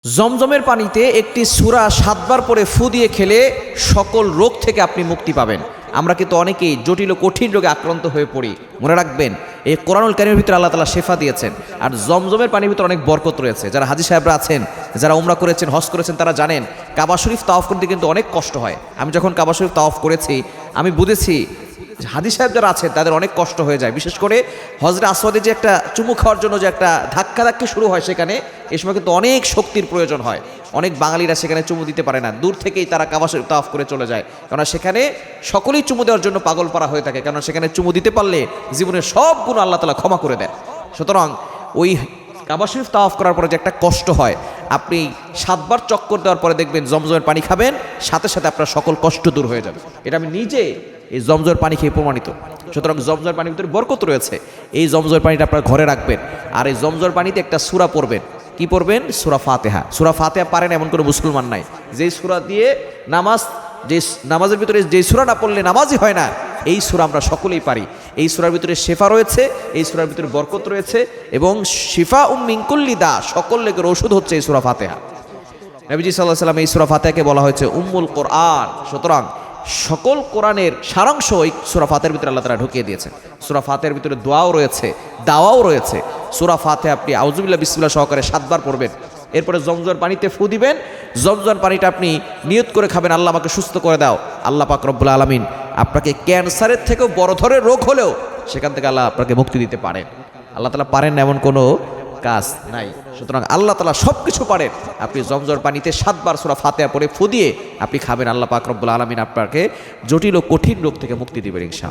জমজমের পানিতে একটি সূরা ৭ বার পরে ফু দিয়ে খেলে সকল রোগ থেকে আপনি মুক্তি পাবেন। আমরা কিন্তু অনেকেই জটিল ও কঠিন রোগে আক্রান্ত হয়ে পড়ি। মনে রাখবেন, এই কোরআনুল কারীমের ভিতরে আল্লাহ তাআলা শেফা দিয়েছেন, আর জমজমের পানির ভিতরে অনেক বরকত রয়েছে। যারা হাজী সাহেবরা আছেন, যারা উমরা করেছেন, হজ করেছেন, তারা জানেন কাবা শরীফ তাওয়াফ করতে কিন্তু অনেক কষ্ট হয়। আমি যখন কাবা শরীফ তাওয়াফ করেছি, আমি বুঝেছি হাজী সাহেব যারা আছেন তাদের অনেক কষ্ট হয়ে যায়। বিশেষ করে হজরে আসওয়াদে যে একটা চুমু খাওয়ার জন্য যে একটা ধাক্কা শুরু হয়, সেখানে এই সময় কিন্তু অনেক শক্তির প্রয়োজন হয়। অনেক বাঙালিরা সেখানে চুমু দিতে পারে না, দূর থেকেই তারা কাবা শরীফ তাওয়াফ করে চলে যায়, কেননা সেখানে সকলেই চুমু দেওয়ার জন্য পাগল পারা হয়ে থাকে, কেননা সেখানে চুমু দিতে পারলে জীবনের সব গুণ আল্লাহ তাআলা ক্ষমা করে দেন। সুতরাং ওই কাবা শরীফ তাওয়াফ করার পরে যে একটা কষ্ট হয়, আপনি ৭ বার চক্কর দেওয়ার পরে দেখবেন জমজমের পানি খাবেন, সাথে সাথে আপনার সকল কষ্ট দূর হয়ে যাবে। এটা আমি নিজে এই জমজমের পানি খেয়ে প্রমাণিত। সুতরাং জমজমের পানির ভিতরে বরকত রয়েছে। এই জমজমের পানিটা আপনার ঘরে রাখবেন, আর এই জমজমের পানিতে একটা সূরা পড়বেন। কি পড়বেন? সূরা ফাতিহা। সূরা ফাতিহা পারেন এমন কোনো মুসলমান নাই। যেই সূরা দিয়ে নামাজের ভিতরে যেই সূরা না পড়লে নামাজই হয় না, এই সূরা আমরা সকলেই পারি। এই সূরার ভিতরে শেফা রয়েছে, এই সূরার ভিতরে বরকত রয়েছে, এবং শিফা মিন কুল্লি দা, সকল রোগের ওষুধ হচ্ছে এই সূরা ফাতিহা। নবীজি সাল্লাল্লাহু আলাইহি ওয়াসাল্লাম এই সূরা ফাতিহাকে বলা হয়েছে উম্মুল কোরআন। সুতরাং সকল কোরআনের সারাংশ ওই সূরা ফাতিহার ভিতরে আল্লাহ তাআলা ঢুকিয়ে দিয়েছেন। সূরা ফাতিহার ভিতরে দোয়াও রয়েছে, দাওয়াও রয়েছে। সূরা ফাতিহা আপনি আউযুবিল্লাহ বিসমিল্লাহ সহকারে ৭ বার পড়বেন। এরপরে জমজমের পানিতে ফু দিবেন। জমজমের পানিটা আপনি নিয়ত করে খাবেন, আল্লাহ আমাকে সুস্থ করে দাও। আল্লাহ পাক রব্বুল আলামিন আপনাকে ক্যান্সারের থেকেও বড় ধরনের রোগ হলেও সেখান থেকে আল্লাহ আপনাকে মুক্তি দিতে পারেন। আল্লাহ তাআলা পারেন না এমন কোনো কাজ নাই। সুতরাং আল্লাহ তাআলা সব কিছু পারেন। আপনি জমজমের পানিতে ৭ বার সূরা ফাতিহা পড়ে ফু দিয়ে আপনি খাবেন, আল্লাহ পাক রব্বুল আলামিন আপনাকে জটিল ও কঠিন রোগ থেকে মুক্তি দিবেন ইনশাআল্লাহ।